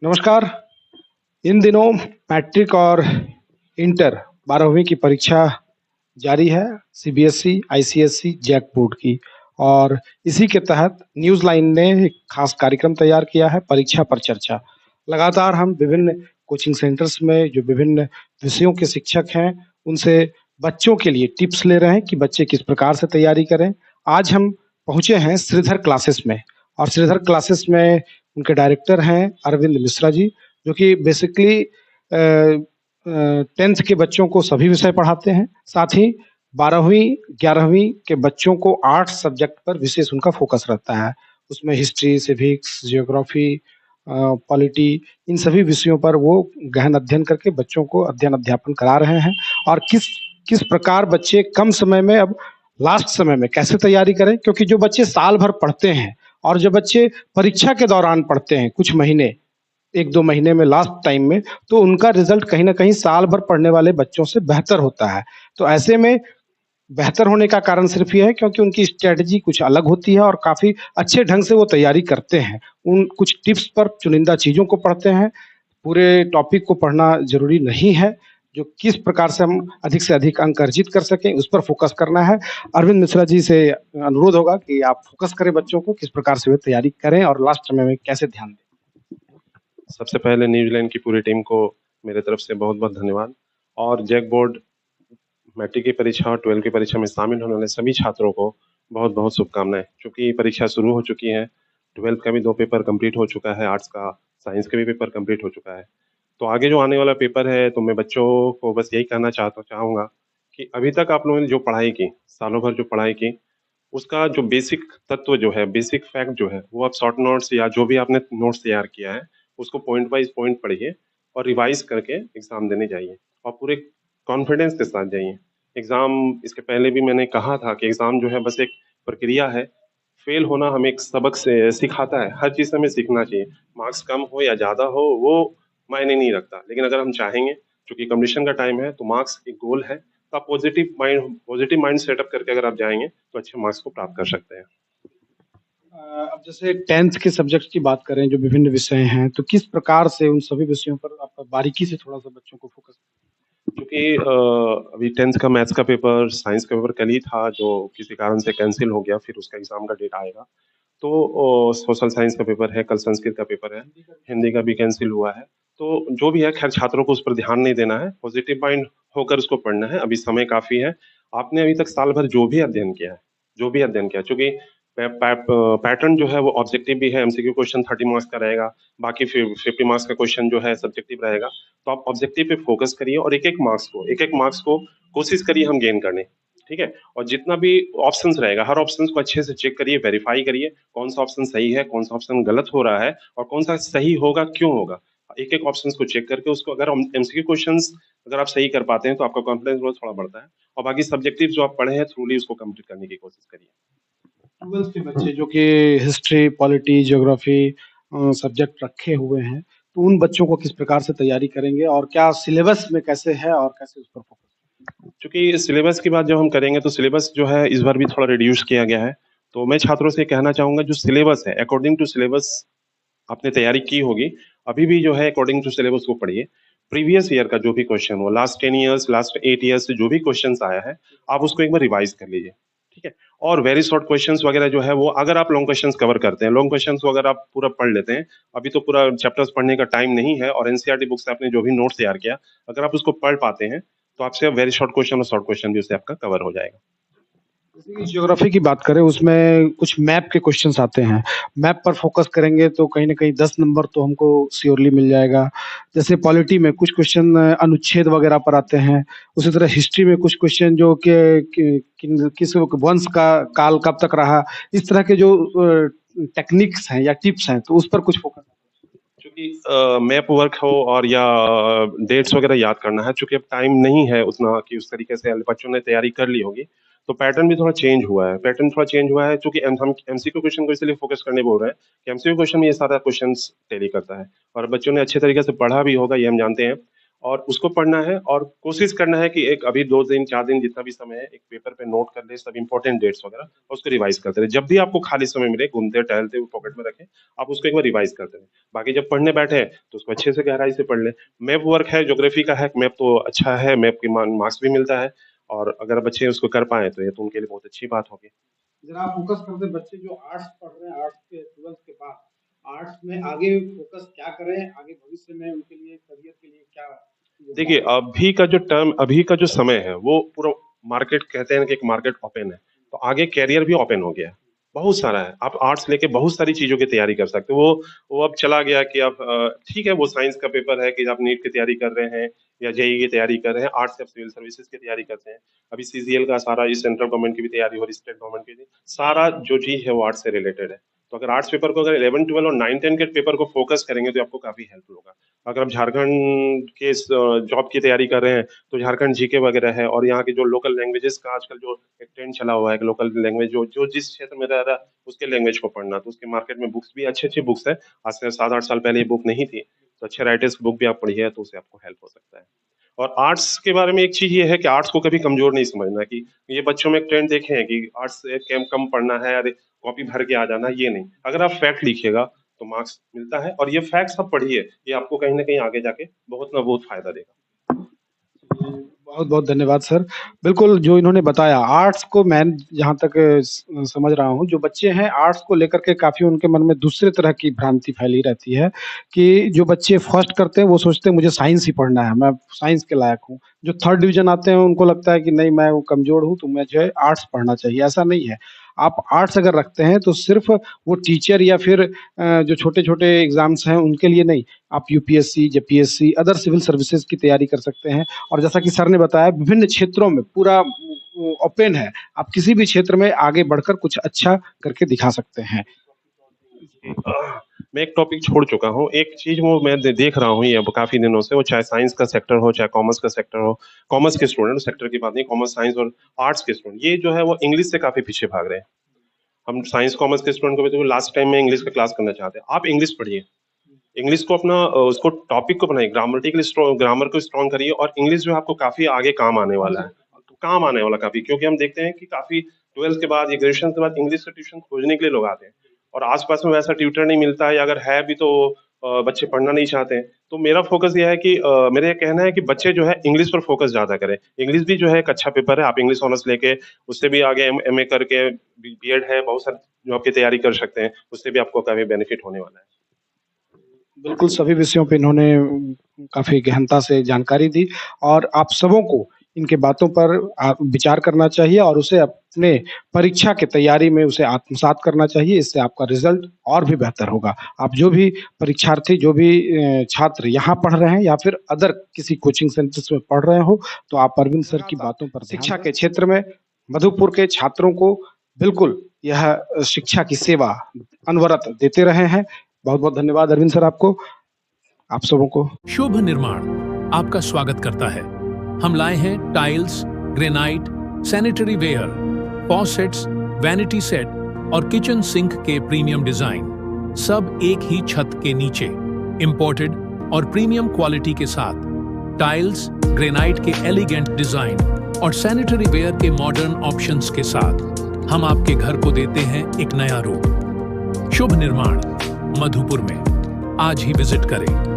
नमस्कार। इन दिनों मैट्रिक और इंटर 12वीं की परीक्षा जारी है, सीबीएसई, आईसीएसई, जैक बोर्ड की। और इसी के तहत न्यूज़ लाइन ने एक खास कार्यक्रम तैयार किया है, परीक्षा पर चर्चा। लगातार हम विभिन्न कोचिंग सेंटर्स में जो विभिन्न विषयों के शिक्षक हैं, उनसे बच्चों के लिए टिप्स ले रहे हैं कि बच्चे किस प्रकार से तैयारी करें। आज हम पहुँचे हैं श्रीधर क्लासेस में, और श्रीधर क्लासेस में उनके डायरेक्टर हैं अरविंद मिश्रा जी, जो कि बेसिकली 10th के बच्चों को सभी विषय पढ़ाते हैं। साथ ही 12वीं, 11वीं के बच्चों को आर्ट्स सब्जेक्ट पर विशेष उनका फ़ोकस रहता है। उसमें हिस्ट्री, सिविक्स, ज्योग्राफ़ी, पॉलिटी, इन सभी विषयों पर वो गहन अध्ययन करके बच्चों को अध्ययन-अध्यापन करा रहे हैं। और किस किस प्रकार बच्चे कम समय में, अब लास्ट समय में कैसे तैयारी करें, क्योंकि जो बच्चे साल भर पढ़ते हैं और जो बच्चे परीक्षा के दौरान पढ़ते हैं कुछ महीने, 1-2 महीने में लास्ट टाइम में, तो उनका रिज़ल्ट कहीं न कहीं साल भर पढ़ने वाले बच्चों से बेहतर होता है। तो ऐसे में बेहतर होने का कारण सिर्फ़ ये है क्योंकि उनकी स्ट्रैटेजी कुछ अलग होती है और काफ़ी अच्छे ढंग से वो तैयारी करते हैं। उन कुछ टिप्स पर चुनिंदा चीज़ों को पढ़ते हैं, पूरे टॉपिक को पढ़ना ज़रूरी नहीं है। जो किस प्रकार से हम अधिक से अधिक अंक अर्जित कर सकें, उस पर फ़ोकस करना है। अरविंद मिश्रा जी से अनुरोध होगा कि आप फ़ोकस करें बच्चों को, किस प्रकार से वे तैयारी करें और लास्ट समय में कैसे ध्यान दें? सबसे पहले न्यूजीलैंड की पूरी टीम को मेरे तरफ से बहुत-बहुत धन्यवाद और जैक बोर्ड मैट्रिक की परीक्षा और 12th की परीक्षा में शामिल होने वाले सभी छात्रों को बहुत-बहुत शुभकामनाएँ। चूँकि परीक्षा शुरू हो चुकी है, 12th का भी 2 पेपर कंप्लीट हो चुका है, आर्ट्स का, साइंस का भी पेपर कंप्लीट हो चुका है। तो आगे जो आने वाला पेपर है, तो मैं बच्चों को बस यही कहना चाहूँगा कि अभी तक आप लोगों ने जो पढ़ाई की, सालों भर जो पढ़ाई की, उसका जो बेसिक तत्व जो है, बेसिक फैक्ट जो है, वो आप शॉर्ट नोट्स या जो भी आपने नोट्स तैयार किया है, उसको पॉइंट वाइज़ पॉइंट पढ़िए और रिवाइज़ करके एग्ज़ाम देने जाइए और पूरे कॉन्फिडेंस के साथ जाइए। एग्ज़ाम इसके पहले भी मैंने कहा था कि एग्ज़ाम जो है बस एक प्रक्रिया है, फ़ेल होना हमें एक सबक से सिखाता है, हर चीज़ से हमें सीखना चाहिए। मार्क्स कम हो या ज़्यादा हो, वो मायने नहीं रखता, लेकिन अगर हम चाहेंगे, चूँकि कॉम्पिटिशन का टाइम है, तो मार्क्स एक गोल है, तो आप पॉजिटिव माइंड सेटअप करके अगर आप जाएँगे, तो अच्छे मार्क्स को प्राप्त कर सकते हैं। अब जैसे 10th के सब्जेक्ट्स की बात करें, जो विभिन्न विषय हैं, तो किस प्रकार से उन सभी विषयों पर आप बारीकी से थोड़ा-सा बच्चों को फ़ोकस? क्योंकि अभी 10th का मैथ्स का पेपर, साइंस का पेपर कल ही था, जो किसी कारण से कैंसल हो गया, फिर उसका एग्ज़ाम का डेट आएगा। तो सोशल साइंस का पेपर है, कल संस्कृत का पेपर है, हिंदी का भी कैंसल हुआ है। तो जो भी है खैर छात्रों को उस पर ध्यान नहीं देना है, पॉजिटिव माइंड होकर उसको पढ़ना है, अभी समय काफ़ी है। आपने अभी तक साल भर जो भी अध्ययन किया चूँकि पैटर्न जो है वो ऑब्जेक्टिव भी है, एमसीक्यू क्वेश्चन 30 मार्क्स का रहेगा, बाकी 50 मार्क्स का क्वेश्चन जो है सब्जेक्टिव रहेगा। तो आप ऑब्जेक्टिव पे फोकस करिए और एक-एक मार्क्स को कोशिश करिए हम गेन करने, ठीक है? और जितना भी ऑप्शंस रहेगा, हर ऑप्शंस को अच्छे से चेक करिए, वेरीफाई करिए, कौन-सा ऑप्शन सही है, कौन-सा ऑप्शन गलत हो रहा है और कौन-सा सही होगा, क्यों होगा? एक-एक ऑप्शंस को चेक करके उसको अगर हम एमसीक्यू क्वेश्चंस अगर आप सही कर पाते हैं, तो आपका कॉन्फिडेंस लेवल थोड़ा बढ़ता है और बाकी सब्जेक्टिव जो आप पढ़े हैं, थ्रूली उसको कंप्लीट करने की कोशिश करिए। 12th के बच्चे जो कि हिस्ट्री, पॉलिटी, ज्योग्राफी सब्जेक्ट रखे हुए हैं, तो उन बच्चों को किस प्रकार से तैयारी करेंगे और क्या सिलेबस में कैसे है और कैसे उस पर फ़ोकस? चूँकि सिलेबस की बात जब हम करेंगे तो सिलेबस जो है इस बार भी थोड़ा रिड्यूस किया गया है। तो मैं छात्रों से कहना चाहूँगा जो सिलेबस है अकॉर्डिंग टू सिलेबस आपने तैयारी की होगी, अभी भी जो है अकॉर्डिंग टू सिलेबस को पढ़िए। प्रीवियस ईयर का जो भी क्वेश्चन हो, लास्ट 10 इयर्स, लास्ट 8 इयर्स से जो भी क्वेश्चन्स आया है, आप उसको एक बार रिवाइज़ कर लीजिए, ठीक है? और वेरी शॉर्ट क्वेश्चन्स वगैरह जो है वो अगर आप लॉन्ग क्वेश्चन्स कवर करते हैं, लॉन्ग क्वेश्चन्स को अगर आप पूरा पढ़ लेते हैं, अभी तो पूरा चैप्टर्स पढ़ने का टाइम नहीं है और एनसीईआरटी बुक से आपने जो भी नोट्स तैयार किया, अगर आप उसको पढ़ पाते हैं, तो आपसे वेरी शॉर्ट क्वेश्चन और शॉर्ट क्वेश्चन भी उससे आपका कवर हो जाएगा। जैसे कि ज्योग्राफी की बात करें, उसमें कुछ मैप के क्वेश्चंस आते हैं। मैप पर फ़ोकस करेंगे तो कहीं न कहीं 10 नंबर तो हमको श्योरली मिल जाएगा। जैसे पॉलिटी में कुछ क्वेश्चन अनुच्छेद वगैरह पर आते हैं। उसी तरह हिस्ट्री में कुछ क्वेश्चन जो किस वंश का काल कब तक रहा, इस तरह के जो टेक्निक्स हैं या टिप्स हैं, तो उस पर कुछ फ़ोकस? चूँकि मैप वर्क हो और या डेट्स वगैरह याद करना है, चूँकि अब टाइम नहीं है उतना कि उस तरीके से बच्चों ने तैयारी कर ली होगी, तो पैटर्न भी थोड़ा चेंज हुआ है। पैटर्न थोड़ा चेंज हुआ है चूँकि हम एमसीक्यू क्वेश्चन को इसलिए फोकस करने बोल रहे हैं कि एमसीक्यू क्वेश्चन में ये सारा क्वेश्चंस टैली करता है और बच्चों ने अच्छे तरीके से पढ़ा भी होगा, ये हम जानते हैं। और उसको पढ़ना है और कोशिश करना है कि एक अभी 2 दिन 4 दिन जितना भी समय है एक पेपर पे नोट कर ले सब इंपॉर्टेंट डेट्स वगैरह और उसको रिवाइज करते रहे। जब भी आपको खाली समय मिले घूमते टहलते हुए पॉकेट में रखें, आप उसको एक बार रिवाइज करते रहे। बाकी जब पढ़ने बैठे तो उसको अच्छे से गहराई से पढ़ लें। मैप वर्क है, ज्योग्राफी का है, मैप तो अच्छा है, मैप की मार्क्स भी मिलता है और अगर बच्चे उसको कर पाए तो ये तो उनके लिए बहुत अच्छी बात होगी। जरा आप फोकस करते हैं बच्चे जो आर्ट्स पढ़ रहे हैं, आर्ट्स के 12th के बाद आर्ट्स में आगे फोकस क्या करें, आगे भविष्य में उनके लिए करियर के लिए क्या देखिए, अभी का जो समय है वो पूरा मार्केट कहते हैं कि एक मार्केट ओपन है, तो आगे करियर भी ओपन हो गया है, बहुत सारा है। आप आर्ट्स लेके बहुत सारी चीजों की तैयारी कर सकते हो। वो अब चला गया कि आप ठीक है वो साइंस का पेपर है कि आप नीट की तैयारी कर रहे हैं या जेईई की तैयारी कर रहे हैं, आर्ट्स से आप सिविल सर्विसेज की तैयारी करते हैं। अभी सीजीएल का सारा ये सेंट्रल गवर्नमेंट की भी तैयारी हो रही है, स्टेट गवर्नमेंट की भी, सारा जो चीज है वो आर्ट्स से रिलेटेड है। तो अगर आर्ट्स पेपर को अगर 11, 12 और 9, 10 के पेपर को फोकस करेंगे तो आपको काफी हेल्पफुल होगा। अगर आप झारखंड के जॉब की तैयारी कर रहे हैं तो झारखंड जीके वगैरह है और यहाँ की जो लोकल लैंग्वेजेस का आजकल जो एक ट्रेंड चला हुआ है कि लोकल लैंग्वेज जो जो जिस क्षेत्र में रह रहा है उसके लैंग्वेज को पढ़ना, तो उसके मार्केट में बुक्स भी अच्छी अच्छी बुक्स है। आज से 7-8 साल पहले ये बुक नहीं थी, तो अच्छे राइटर्स की बुक भी आप पढ़िए तो उससे आपको हेल्प हो सकता है। और आर्ट्स के बारे में एक चीज ये है कि आर्ट्स को कभी कमजोर नहीं समझना कि ये बच्चों में एक ट्रेंड देखे हैं कि आर्ट्स कम पढ़ना है, अरे कॉपी भर के आ जाना, ये नहीं। अगर आप फैक्ट लिखिएगा तो मार्क्स मिलता है और ये फैक्ट्स आप पढ़िए, ये आपको कहीं ना कहीं आगे जाके बहुत ना बहुत फायदा देगा। बहुत बहुत धन्यवाद सर। बिल्कुल जो इन्होंने बताया आर्ट्स को मैं जहाँ तक समझ रहा हूँ जो बच्चे हैं आर्ट्स को लेकर के काफ़ी उनके मन में दूसरे तरह की भ्रांति फैली रहती है कि जो बच्चे फर्स्ट करते हैं वो सोचते हैं मुझे साइंस ही पढ़ना है, मैं साइंस के लायक हूँ। जो थर्ड डिवीजन आते हैं उनको लगता है कि नहीं मैं वो कमज़ोर हूँ तो मुझे आर्ट्स पढ़ना चाहिए, ऐसा नहीं है। आप आर्ट्स अगर रखते हैं तो सिर्फ वो टीचर या फिर जो छोटे-छोटे एग्ज़ाम्स हैं उनके लिए नहीं, आप UPSC, JPSC, other civil services की तैयारी कर सकते हैं। और जैसा कि सर ने बताया विभिन्न क्षेत्रों में पूरा ओपन है, आप किसी भी क्षेत्र में आगे बढ़कर कुछ अच्छा करके दिखा सकते हैं। मैं एक टॉपिक छोड़ चुका हूँ, एक चीज वो मैं देख रहा हूँ ये अब काफी दिनों से, वो चाहे साइंस का सेक्टर हो चाहे कॉमर्स का सेक्टर हो, कॉमर्स के स्टूडेंट, सेक्टर की बात नहीं, कॉमर्स साइंस और आर्ट्स के स्टूडेंट, ये जो है वो इंग्लिश से काफी पीछे भाग रहे हैं। हम साइंस कॉमर्स के स्टूडेंट को भी तो लास्ट टाइम में इंग्लिश का क्लास करना चाहते हैं, आप इंग्लिश पढ़िए, इंग्लिश को अपना उसको टॉपिक को बनाइए, ग्रामर को स्ट्रॉन्ग करिए और इंग्लिश जो आपको काफी आगे काम आने वाला है, काम आने वाला काफी, क्योंकि हम देखते हैं कि काफी 12th के बाद या ग्रेजुएशन के बाद इंग्लिश का ट्यूशन खोजने के लिए लोग आते हैं और आसपास में वैसा ट्यूटर नहीं मिलता है, या अगर है भी तो बच्चे पढ़ना नहीं चाहते हैं। तो मेरा फोकस ये है कि मेरा ये कहना है कि बच्चे जो है इंग्लिश पर फोकस ज्यादा करें। इंग्लिश भी जो है एक अच्छा पेपर है, आप इंग्लिश ऑनर्स लेके उससे भी आगे एमए करके, बीएड है, बहुत सारी जॉब की तैयारी कर सकते हैं, उससे भी आपको काफी बेनिफिट होने वाला है। बिल्कुल सभी विषयों पे इन्होंने काफ़ी गहनता से जानकारी दी और आप सबों को इनके बातों पर विचार करना चाहिए और उसे अपने परीक्षा की तैयारी में उसे आत्मसात करना चाहिए, इससे आपका रिजल्ट और भी बेहतर होगा। आप जो भी परीक्षार्थी, जो भी छात्र यहाँ पढ़ रहे हैं या फिर अदर किसी कोचिंग सेंटर्स में पढ़ रहे हो, तो आप अरविंद सर की बातों पर शिक्षा के क्षेत्र में मधुपुर के छात्रों को बिल्कुल यह शिक्षा की सेवा अनवरत देते रहे हैं। बहुत-बहुत धन्यवाद अरविंद सर आपको, आप सबों को। शुभ निर्माण आपका स्वागत करता है। हम लाए हैं tiles, granite, sanitary ware, faucets, vanity set और किचन सिंक के प्रीमियम डिजाइन, सब एक ही छत के नीचे, इंपोर्टेड और प्रीमियम क्वालिटी के साथ। टाइल्स, ग्रेनाइट के एलिगेंट डिजाइन और सैनिटरी वेयर के मॉडर्न ऑप्शंस के साथ हम आपके घर को देते हैं एक नया रूप। शुभ निर्माण मधुपुर में आज ही विजिट करें।